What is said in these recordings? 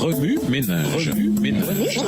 Remue ménage. Remue ménage.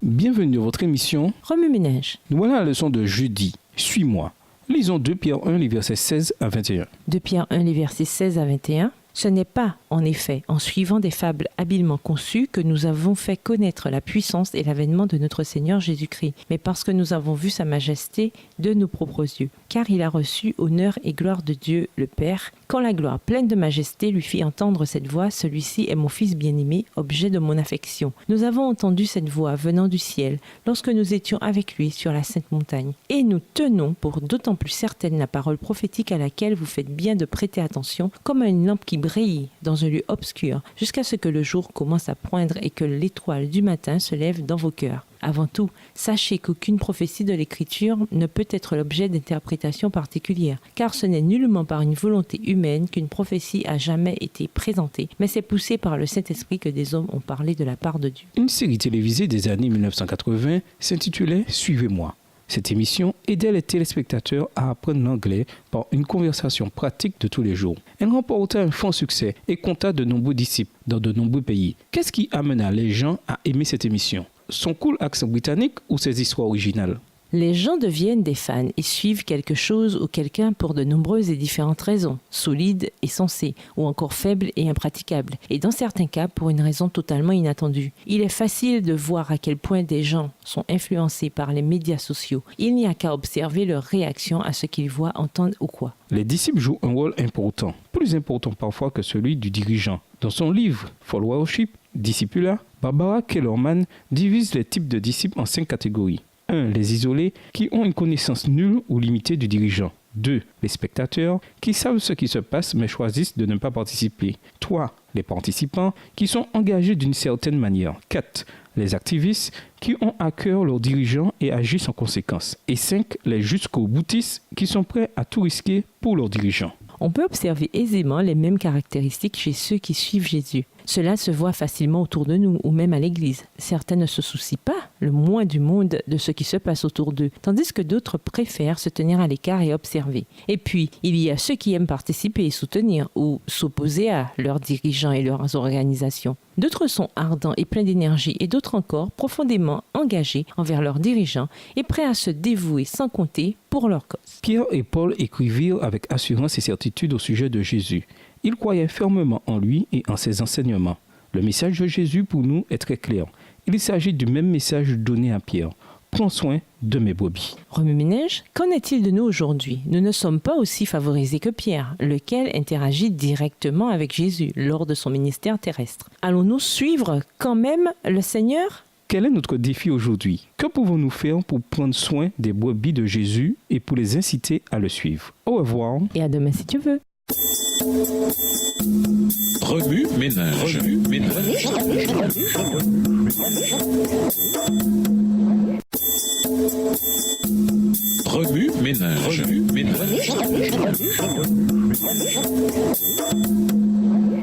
Bienvenue dans votre émission Remue ménage. Nous voilà à la leçon de jeudi. Suis-moi. Lisons 2 Pierre 1, les versets 16 à 21. 2 Pierre 1, les versets 16 à 21. Ce n'est pas, en effet, en suivant des fables habilement conçues que nous avons fait connaître la puissance et l'avènement de notre Seigneur Jésus-Christ, mais parce que nous avons vu sa majesté de nos propres yeux. Car il a reçu honneur et gloire de Dieu le Père. Quand la gloire pleine de majesté lui fit entendre cette voix, celui-ci est mon Fils bien-aimé, objet de mon affection. Nous avons entendu cette voix venant du ciel, lorsque nous étions avec lui sur la sainte montagne. Et nous tenons pour d'autant plus certaine la parole prophétique à laquelle vous faites bien de prêter attention, comme à une lampe qui brille dans un lieu obscur, jusqu'à ce que le jour commence à poindre et que l'étoile du matin se lève dans vos cœurs. Avant tout, sachez qu'aucune prophétie de l'Écriture ne peut être l'objet d'interprétations particulières, car ce n'est nullement par une volonté humaine qu'une prophétie a jamais été présentée, mais c'est poussé par le Saint-Esprit que des hommes ont parlé de la part de Dieu. Une série télévisée des années 1980 s'intitulait « Suivez-moi ». Cette émission aidait les téléspectateurs à apprendre l'anglais par une conversation pratique de tous les jours. Elle remporta un franc succès et compta de nombreux disciples dans de nombreux pays. Qu'est-ce qui amena les gens à aimer cette émission ? Son cool accent britannique ou ses histoires originales ? Les gens deviennent des fans et suivent quelque chose ou quelqu'un pour de nombreuses et différentes raisons, solides et sensées, ou encore faibles et impraticables, et dans certains cas pour une raison totalement inattendue. Il est facile de voir à quel point des gens sont influencés par les médias sociaux. Il n'y a qu'à observer leur réaction à ce qu'ils voient, entendent ou quoi. Les disciples jouent un rôle important, plus important parfois que celui du dirigeant. Dans son livre « Followership, Discipula », Barbara Kellerman divise les types de disciples en 5 catégories. 1. Les isolés qui ont une connaissance nulle ou limitée du dirigeant. 2. Les spectateurs qui savent ce qui se passe mais choisissent de ne pas participer. 3. Les participants qui sont engagés d'une certaine manière. 4. Les activistes qui ont à cœur leurs dirigeants et agissent en conséquence. Et 5. Les jusqu'au boutistes qui sont prêts à tout risquer pour leurs dirigeants. On peut observer aisément les mêmes caractéristiques chez ceux qui suivent Jésus. Cela se voit facilement autour de nous ou même à l'église. Certains ne se soucient pas, le moins du monde, de ce qui se passe autour d'eux, tandis que d'autres préfèrent se tenir à l'écart et observer. Et puis, il y a ceux qui aiment participer et soutenir ou s'opposer à leurs dirigeants et leurs organisations. D'autres sont ardents et pleins d'énergie et d'autres encore profondément engagés envers leurs dirigeants et prêts à se dévouer sans compter pour leur cause. Pierre et Paul écrivirent avec assurance et certitude au sujet de Jésus. Ils croyaient fermement en lui et en ses enseignements. Le message de Jésus pour nous est très clair. Il s'agit du même message donné à Pierre. Prends soin de mes brebis. Remue ménage, qu'en est-il de nous aujourd'hui ? Nous ne sommes pas aussi favorisés que Pierre, lequel interagit directement avec Jésus lors de son ministère terrestre. Allons-nous suivre quand même le Seigneur ? Quel est notre défi aujourd'hui ? Que pouvons-nous faire pour prendre soin des brebis de Jésus et pour les inciter à le suivre ? Au revoir. Et à demain si tu veux. Remue ménage.